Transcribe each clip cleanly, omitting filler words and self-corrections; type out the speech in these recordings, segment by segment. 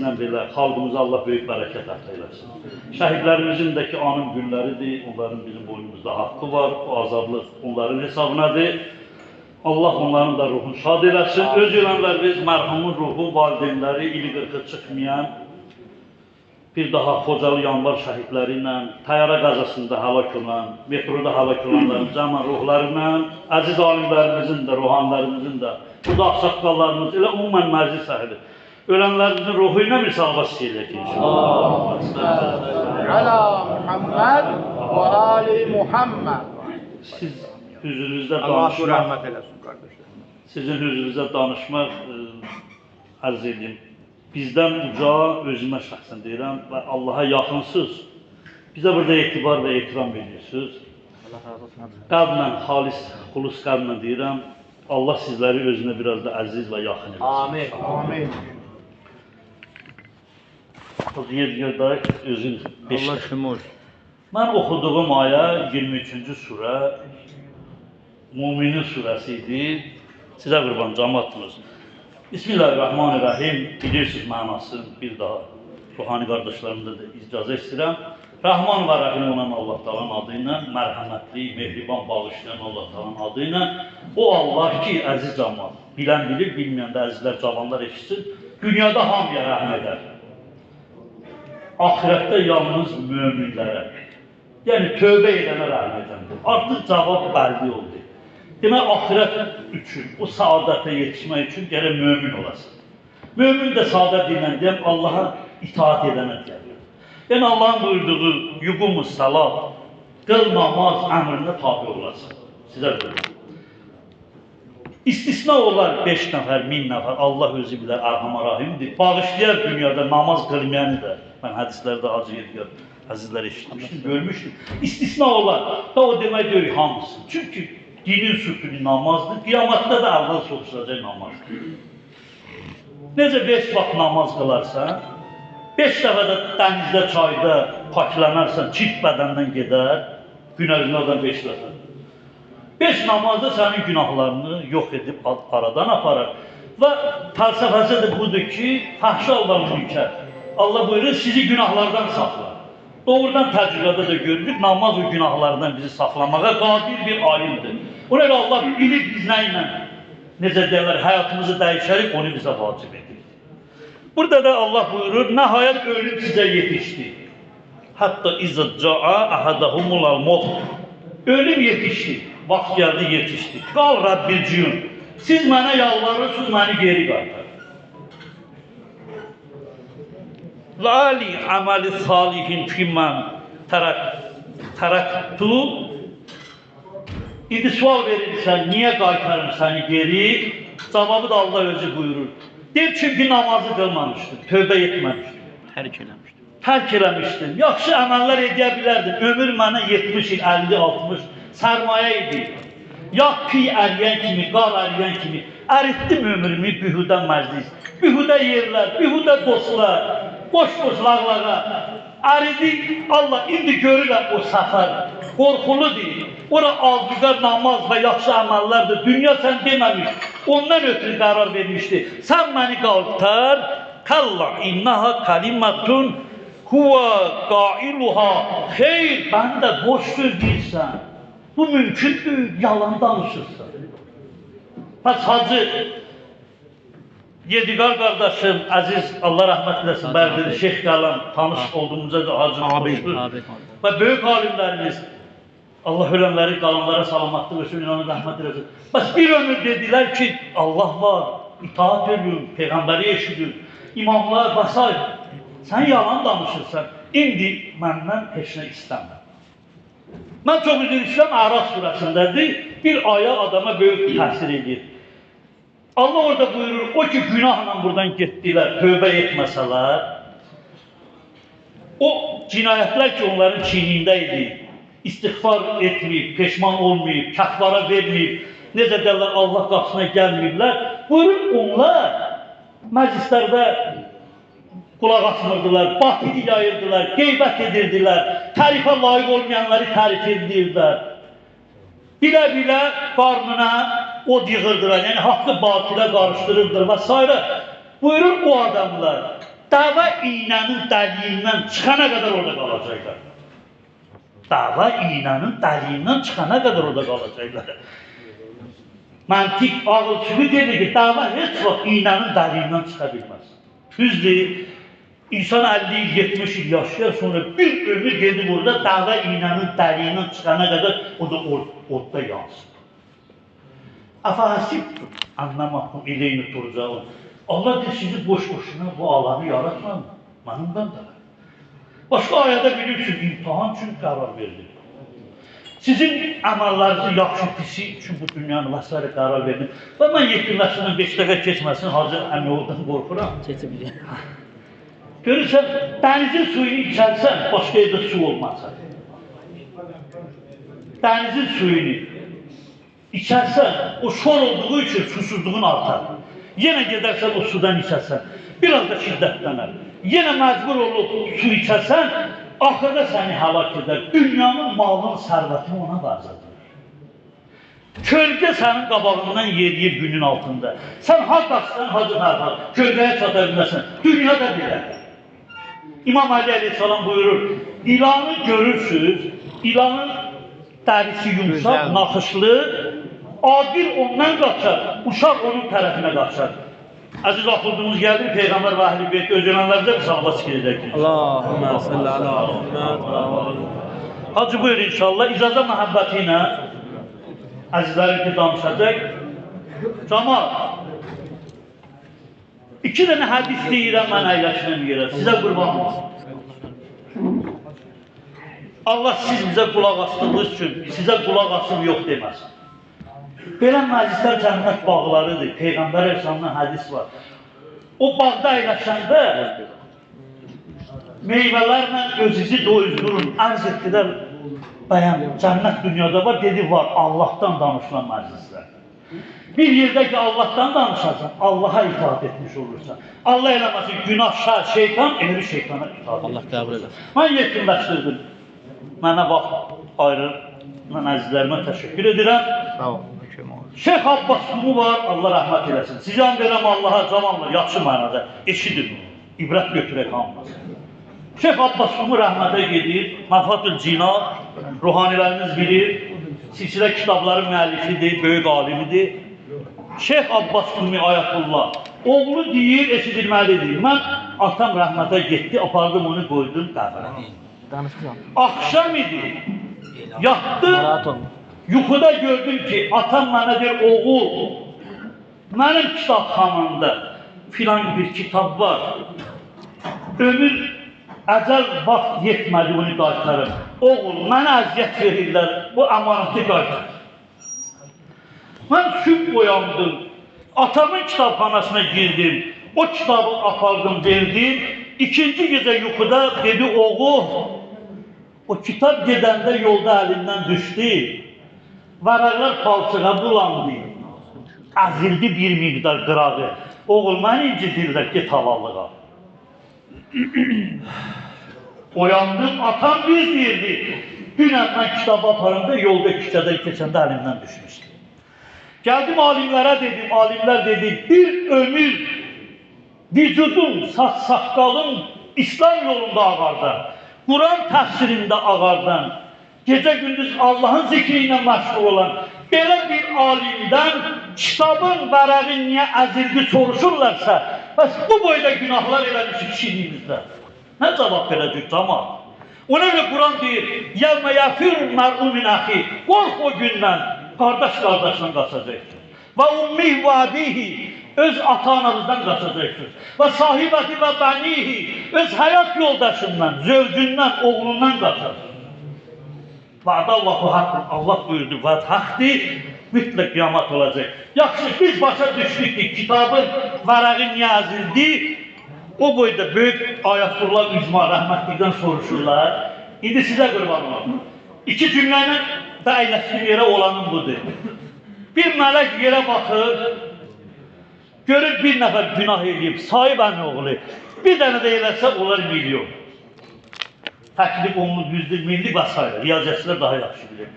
bizlə belə xalqımıza Allah böyük bərəkət əta eləsin. Şəhidlərimizin də ki, anım günləridir, onların bizim boynumuzda haqqı var, o azadlıq onların hesabınadır. Allah onların da ruhunu şad eləsin. Öz ölənlərimiz, mərhumun ruhu, valideynləri, ili qırxı çıxmayan, bir daha Xocalı yanvar şəhidləri ilə, təyyarə qəzasında həlak olan, metroda həlak olanların cəman ruhları ilə, əziz alimlərimizin də, ruhanlərimizin də, bu da ağsaqqallarımız, elə umumən məclis əhli. Ölənlərimizin ruhu ilə bir salva istəyəcək inşallah. Ala Muhammed və Ali Muhammed. Siz hüzurunuzda Allah danışmaq, rəhmət eləsin qardaşlar. sizin hüzurunuzda danışmaq ərz edeyim. Bizdən uca, özümə şəxsən deyirəm və Allaha yaxınsız. Bizə burada etibar və ehtiram verirsiniz. Qəlblə, xalis, xulus qəlblə deyirəm. Allah sizləri özünə biraz da əziz və yaxın eləsin. Amin. Amin. Yer dayı özün Allah kimi olsun. Mən oxuduğum ayə 23-cü surə Müminin surəsi idi. Sizə qurban cəmaatınız. Bismillahirrahmanirrahim. Bilirsiniz mənasını bir daha ruhani qardaşlarımda da icazə istəyirəm. Rəhman və Rəhim olan Allah Taala'nın adı ilə, mərhəmətli, mehriban, bağışlayan Allah Taala'nın adı ilə o Allah ki, əziz cəmaat, bilən bilir, bilməyən də əzizlər, cavanlar eşitsin, dünyada hamıya rəhm edər. Ahirətdə yalnız möminlərə, yəni tövbə edənə rəhm edəndir. Artıq cavab bəlli oldu. Demək, ahirət üçün, o saadətə yetişmək üçün gərək mömin olasın. Mömin də saadət ilə deyəm, Allaha itaat edənə deyəm. Yəni, Allahın buyurduğu yuqumu salat, qıl namaz əmrinə tabi olasın. Sizə buyurun. İstisna olar 5 nəfər, 1000 nəfər, Allah özü bilər, Ərham-ı Rahimdir. Bağışlayar dünyada namaz qılmayanı da. Mən hədislərdə acı yediyor, əzizlər eşitmişdim, görmüşdüm. İstisna olar, da o demək görür hamısı. Çünki dinin sütunu namazdır, qiyamətdə də əvvəl soruşulacaq namazdır. Necə 5 vaxt namaz qılarsan, 5 dəfə də dənizdə, çayda paklanarsan, çift bədəndən gedər, günəzinadan 5 dəfə. 5 namazda sənin günahlarını yox edib aradan aparar. Və fəlsəfəsi də budur ki, fəhşə Allah mülkər. Allah buyurur, sizi günahlardan saxlar. Doğrudan təcrübədə də görürük, namaz o günahlardan bizi saxlamağa qadir bir alimdir. Ona görə Allah bilir biz nə ilə, necə deyirlər, həyatımızı dəyişərik, onu bizə vacib edir. Burada da Allah buyurur, nəhayət ölüm sizə yetişdi. Hətta izzətca'a əhədəhumulal mot. Ölüm yetişdi, vaxt gəldi yetişdi. Qal Rəbbiciyun, siz mənə yalvarırsınız, məni geri qaytar. Lali əməli salihin fimmən tərəktu. İndi sual verirsən, niyə qaytarım səni geri? Cavabı da Allah özü buyurur. Deyir, çünki namazı qılmamışdım, tövbə etməmişdim. Tərk eləmişdim. Yaxşı əməllər edə bilərdim. Ömür mənə 70 il, 50, 60 sərmayə idi. Yağ piy əriyən kimi, qar əriyən kimi əritdim ömrümü bühüdə məclis. Bühüdə yerlər, bühüdə dostlar, boş-boş lağlağa. Əridi Allah, indi görürəm o səfər. Qorxuludur. Ora azlıqar, namaz və yaxşı əməllərdir. Dünya sən deməmiş, ondan ötürü qərar vermişdi. Sən məni qaltar, kalla innaha kalimatun huva qailuha. Xeyr, mən də boş söz deyirsən. Bu mümkündür, yalan danışırsan. Bəs Hacı Yediqar qardaşım, əziz, Allah rəhmət eləsin, Bərdəli Şeyx Qəlam, tanış olduğumuzda da Hacı konuşdur. Və böyük alimlərimiz, Allah ölənləri, qalanlara salamatlıq olsun, inanı rəhmət eləsin. Bəs bir ömür dedilər ki, Allah var, itaat edin, Peyğəmbəri eşidir, imamlar, basay. Sən yalan danışırsan, indi məndən heç nə istəməm. Mən çox üzr istəyirəm, Əraf surəsindədir, bir aya adama böyük təsir edir. Allah orada buyurur, o ki günahla buradan getdilər, tövbə etməsələr, o cinayətlər ki onların çiynində idi, istiğfar etməyib, peşman olmayıb, kəhvara verməyib, necə deyirlər, Allah qapısına gəlməyiblər, buyurur onlar məclislərdə qulaq asmırdılar, batili yayırdılar, qeybət edirdilər, tərifə layiq olmayanları tərif edirdilər. Bilə-bilə qarnına od yığırdılar, yəni haqqı batilə qarışdırırdılar və s. Buyurur o adamlar, Dava iğnenin deliğinden çıkana kadar orada kalacaklar. Dava iğnenin deliğinden çıkana kadar orada kalacaklar. Mantık ağıl kimi dedi ki dava hiç vaxt iğnenin deliğinden çıkabilmez. Düzdür. İnsan 50 yıl, 70 yıl yaşayar, sonra bir ömür geldi burada dava iğnenin deliğinden çıkana kadar o da orada yansın. Afahasibtum anlamakum ileyni turcaun. Allah da sizi boş boşuna bu alanı yaratmadı. Manımdan da. Başka ayada bilirsiniz, imtihan için karar verdi. Sizin amallarınızı yaxşı pisi için bu dünyanın vasarı karar verdim. Və mən yetimləşinin 5 dəfə keçməsin, Hacı Əmioğlu'dan qorxuram. Keçebilir. Görürsən, dənizin suyunu içərsən, başqa yerdə su olmazsa. Dənizin suyunu içərsən, o şor olduğu için susuzluğun artar. Yenə gedərsən, o sudan içərsən, biraz da şiddetlənər. Yenə məcbur olup su içərsən, axırda səni həlak edər. Dünyanın malının sərvətini ona qarşıdır. Kölgə sənin qabağından yeriyir günün altında. Sən haqaqsan, hacı haqaq, kölgəyə çata bilməsən. Dünyada belə. İmam Ali Aleyhisselam buyurur, ilanı görürsünüz, ilanın dərisi yumuşaq, naxışlı, adil ondan qaçar, uşaq onun tərəfinə qaçar. Aziz oxuduğumuz gəldi, Peyğəmbər və Əhl-i Beyt özələnlərdə bir salavat sikirəcək. Allahümme salli ala Muhammed. Hacı buyur inşallah, icaza məhəbbəti ilə əzizlərim ki danışacaq. Cəmal, 2 dənə hədis deyirəm mən əyləşinəm yerə, sizə qurban olsun. Allah siz bizə qulaq astığınız üçün, sizə qulaq asım yox deməsin. Belə məclislər cənnət bağlarıdır, Peyğəmbər Əsəlamdan hədis var. O bağda əyləşəndə meyvələrlə özünüzü doyuzdurun, ərz etdilər, bəyən, cənnət dünyada var, dedi var, Allahdan danışılan məclislər. Bir yerdə ki Allahdan danışarsan, Allaha itaat etmiş olursan. Allah eləməsin, günah, şər, şeytan, elə bir şeytana itaat etmiş. Allah qəbul eləsin. Mən yetimləşdirdim. Mənə vaxt ayırır. Mən əzizlərimə təşəkkür edirəm. Sağ ol. Şeyx Abbas Qumu var, Allah rəhmət eləsin. Sizə verəm Allaha cavanlar, yaxşı mənada, eşidin, ibrət götürək hamımız. Şeyx Abbas Qumu rəhmətə gedir, Məfatül Cinat, ruhaniləriniz bilir, silsilə kitabların müəllifidir, böyük alimidir. Şeyx Abbas Qumu Ayətullah, oğlu deyir, eşidilməlidir. Mən atam rəhmətə getdi, apardım onu qoydum qəbrə. Danışacağım. Akşam idi, yatdım. Rahat olun. Yuxuda gördüm ki, atam mənə deyir, oğul, mənim kitabxanamda filan bir kitab var. Ömür, əcəl vaxt yetmədi onu qaytarım. Oğul, mənə əziyyət verirlər, bu əmanəti qaytar. Mən sübh oyandım, atamın kitabxanasına girdim, o kitabı apardım, verdim. İkinci gecə yuxuda dedi, oğul, o kitab gedəndə yolda əlimdən düşdü. Varaqlar palçığa bulandı, əzildi bir miqdar qırağı. Oğul, məni incidirlər, get halallığa. Oyandım, atam düz deyirdi. Dünən mən kitabı aparımda, yolda küçədə keçəndə əlimdən düşmüşdü. Gəldim alimlərə dedim, alimlər dedi, bir ömür vücudum, saqqalım İslam yolunda ağardan, Quran təfsirində ağardan, gecə gündüz Allahın zikri ilə məşğul olan belə bir alimdən kitabın vərəqi niyə əzildi soruşurlarsa, bəs bu boyda günahlar eləmişik kişiliyimizdə. Nə cavab verəcək cəmaat? Ona görə Quran deyir, yəvmə yəfir mər'u min əxi, qorx o gündən, qardaş qardaşla qaçacaqsın. Və ummih və abihi, öz ata-anamızdan qaçacaqsınız. Və sahibəti və bənihi, öz həyat yoldaşından, zövcündən, oğlundan qaçacaqsınız. Va'dallahu haqqın, Allah buyurdu, vaad haqdır, mütləq qiyamət olacaq. Yaxşı, biz başa düşdük ki, kitabın vərəqi niyə əzildi? O boyda böyük Ayətullah İcma rəhmətlikdən soruşurlar. İndi sizə qurban olun. 2 cümləylə də əyləşdiyi yerə olanın budur. Bir mələk yerə baxır, görür bir nəfər günah edib, sahib əmi oğlu. Bir dənə də eləsə, onlar milyon. Təklif olunur, yüzdür, millik və s. Riyaziyyətçilər daha yaxşı bilir.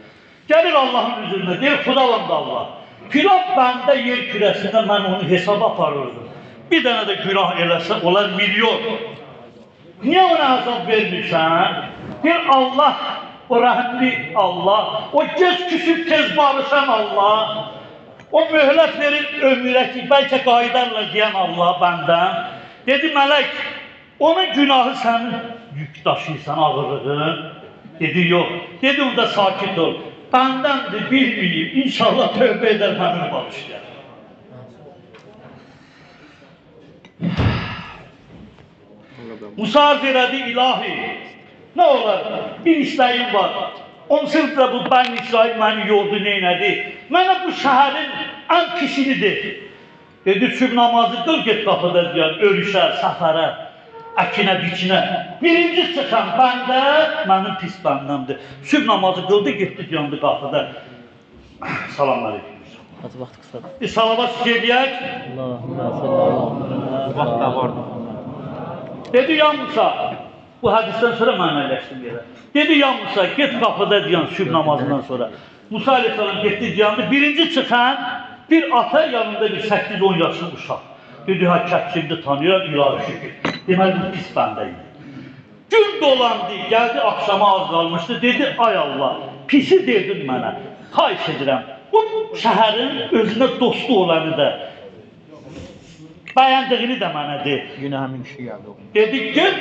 Gəlir Allahın üzrünə, deyir, xudalandı Allah. Filan bəndə yer kürəsində mən onu hesaba aparırdım. bir dənə də günah eləsə, onlar milyon. Niyə ona azab vermirsən? Bir Allah, o rəhmli Allah, o gec küsüb tez barışan Allah, o möhlət verir ömrə ki, bəlkə qayıdarlar deyən Allah bəndən. Dedi, mələk, onun günahı sənin yük daşıyırsan, ağırlığın. Dedi, yox. Dedi, onda sakit ol. Bəndəndir, bilməyib, inşallah tövbə edər, mənim bağışlayar. Musa elədi, ilahi, nə olar, bir istəyim var. Onsuz da bu Bəni İsrail məni yordu, neynədi? Mənə bu şəhərin ən pisini de. Dedi, sübh namazı qıl, get qapıda deyər, örüşə, səfərə, əkinə, biçinə. Birinci çıxan bəndə, mənim pis bəndəmdir. Sübh namazı qıldı, getdi, yandı qapıda. Salamlar ediyoruz. Hadi vaxt qısadır. Salavat söyləyək. Allahümme salli ala Muhammed. Vaxt da var. Dedi, ya Musa, bu hədisdən sonra mənələşdim yerə. Dedi, ya Musa, get qapıda deyən sübh namazından sonra. Musa aleyhisselam getdi deyəndə, birinci çıxan bir ata yanında bir 8-10 yaşlı uşaq. Dedi, ha, kətçimdi tanıyıram, ilahi şükür. Deməli, bu pis bəndəydi. Gün dolandı, gəldi, axşama az qalmışdı. Dedi, ay Allah, pisi dedin mənə, xahiş edirəm. Bu şəhərin özünə dostu olanı da, bəyəndiyini də mənə de. Yine həmin kişi geldi. Dedi, get,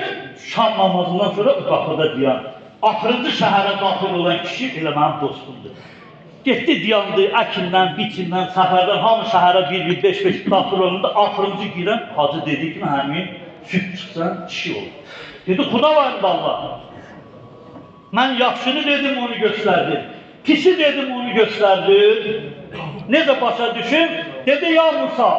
şam namazından sonra qapıda deyən. Axırıncı şəhərə daxil olan kişi elə mənim dostumdur. Getdi diyandı, əkindən, biçindən, səfərdən, hamı şəhərə 1-5 daxil olunda, axırıncı girən, hacı dedi ki, həmin süt çıxsan, kişi olur. Dedi, xuda var Allah. Mən yaxşını dedim, onu göstərdim. Pisi dedim, onu göstərdim. Necə başa düşün? Dedi, ya Musa,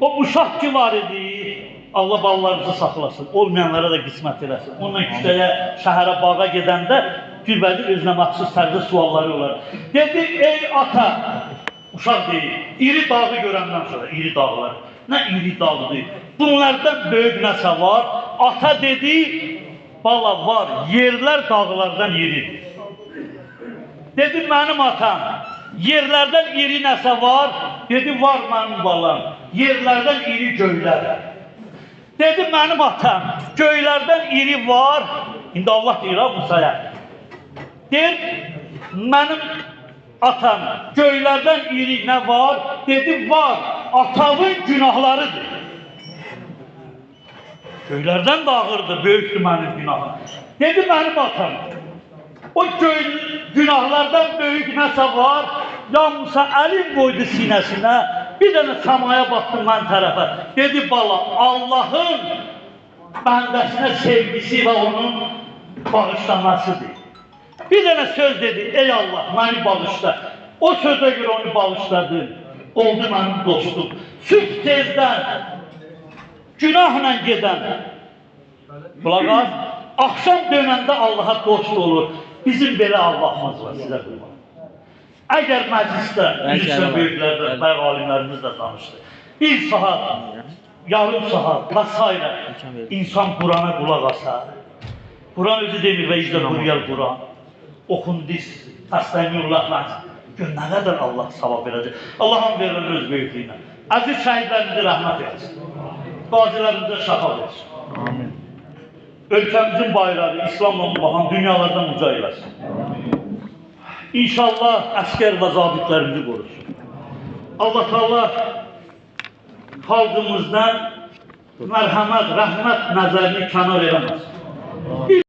o uşaq ki var idi, Allah ballarımızı saxlasın, olmayanlara da qismət eləsin. Onunla küçəyə, şəhərə, bağa gedəndə Gülbədir özünə məxsus tərzdə sualları olar. Dedi, ey ata, uşaq deyil, iri dağı görəndən sonra, iri dağlar, nə iri dağdır, bunlardan böyük nəsə var. Ata dedi, bala var, yerlər dağlardan iridir. Dedi, mənim atam, yerlərdən iri nəsə var, dedi, var mənim balam, yerlərdən iri göylər. Dedi, mənim atam, göylərdən iri var, indi Allah deyir ha Musaya, deyir, mənim atam, göylərdən iri nə var, dedi, var, atamın günahlarıdır. Göylərdən də ağırdır, böyükdür mənim günahım. Dedi, mənim atam, o günahlardan böyük nəsə var, ya Musa əlim qoydu sinəsinə, bir dənə samaya baxdım mən tərəfə. Dedi, bala, Allahın bəndəsinə sevgisi və onun bağışlamasıdır. Bir dənə söz dedi, ey Allah, məni bağışla. O sözə görə onu bağışladı, oldu mənim dostum. Süt tezdən, günahla gedən, qulaq az, axşam dönəndə Allaha dost olur. Bizim belə Allahımız var, sizə qulaq. Əgər məclisdə, bilirsən böyüklərdən, bəy alimlərimiz də danışdı. Bir saat, yarım saat və s. insan Qurana qulaq asar. Quran özü demir və izlə quruyal Quran. Oxundiz, təstəmiyyullah məncə. Gör, nə qədər Allah savab verəcək. Allah'ın verir öz böyüklüyünə. Əziz şəhidlərimizi rəhmət etsin. Qazilərimizə şəfa versin. Amin. Ölkəmizin bayrağı İslamla baxan dünyalardan uca eləsin. İnşallah əskər və zabitlərimizi qorusun. Allah Teala xalqımızdan mərhəmət, rəhmət nəzərini kənar eləməsin. Bir